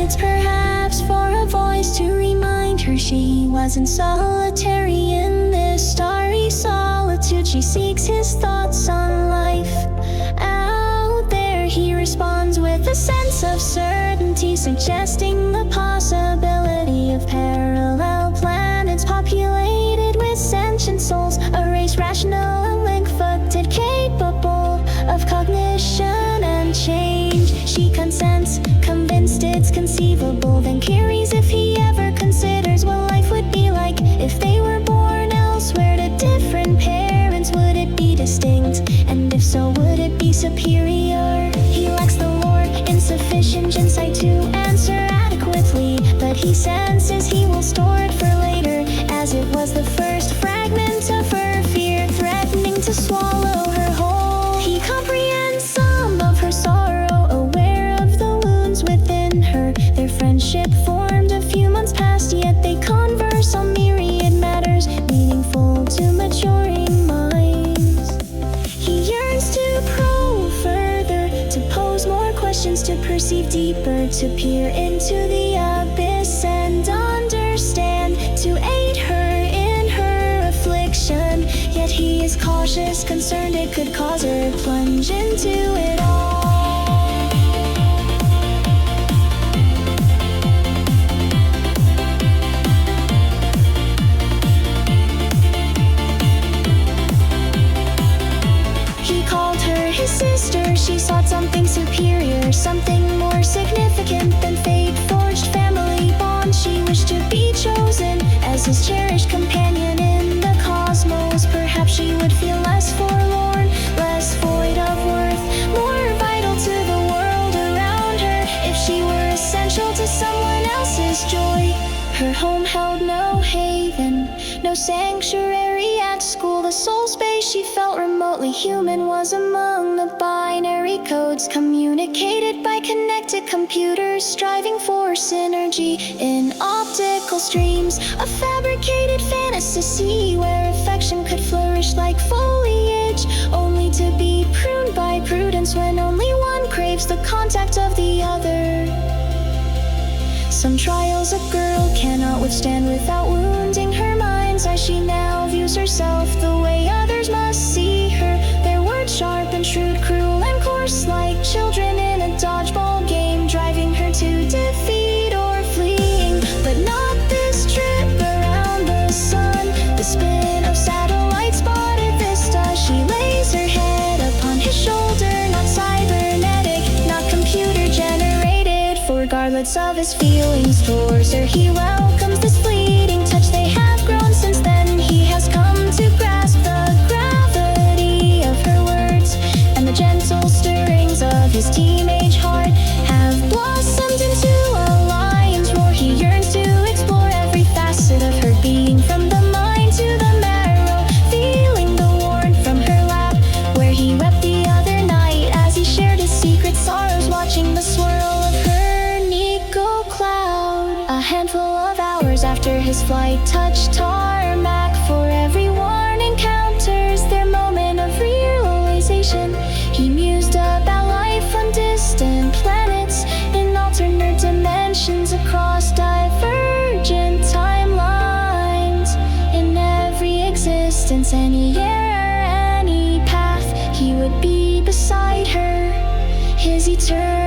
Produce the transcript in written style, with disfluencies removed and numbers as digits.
planets, perhaps for a voice to remind her she wasn't solitary in this starry solitude. She seeks his thoughts on life out there. He responds with a sense of certainty, suggesting the possibility of parallel planets populated with sentient souls, a race rational and link-footed, capable of cognition and change. She consents, convinced it's conceivable, then queries if he ever considers what life would be like if they were born elsewhere to different parents. Would it be distinct? And if so, would it be superior? He lacks the lore, insufficient insight to answer adequately, but he senses he will store it for later, as it was the first fragment of her fear, threatening to swallow her whole. He comprehends some of her sorrow, aware of the wounds within her. Their friendship formed a few months past, yet they converse on myriad matters, meaningful to maturing minds. He yearns to probe further, to pose more questions, to perceive deeper, to peer into the abyss and understand, to aid her in her affliction. Yet he is cautious, concerned it could cause her to plunge into it all. He called her his sister, she sought something superior, something more significant than fate-forged family bonds. She wished to be chosen as his cherished companion in the cosmos. Perhaps she would feel less forlorn, less void of worth, more vital to the world around her if she were essential to someone else's joy. Her home held no haven, no sanctuary at school. The sole space she felt remotely human was among the binary codes communicated by connected computers, striving for synergy in optical streams, a fabricated fantasy where affection could flourish like foliage, only to be pruned by prudence when only one craves the contact of the other. Some trials a girl cannot withstand without wounding her mind's eye. She now views herself the way others must see her. Their words sharp and shrewd, cruel and coarse, like children in a dodgeball game, driving her to defeat or fleeing. But not this trip around the sun, the spin of satellites spotted vista. She lays her head upon his shoulder, not cybernetic, not computer generated. Regardless of his feelings towards her, he welcomes this fleeting touch. They have grown since then. He has come to grasp the gravity of her words, and the gentle stirrings of his teenage heart have blossomed into a lion's roar. He yearns to explore every facet of her being, from the mind to the marrow, feeling the warmth from her lap, where he wept the other night as he shared his secret sorrows, watching the swirl of her cloud. A handful of hours after his flight touched tarmac, for everyone encounters their moment of realization. He mused about life on distant planets, in alternate dimensions, across divergent timelines. In every existence, any era, any path, he would be beside her, his eternal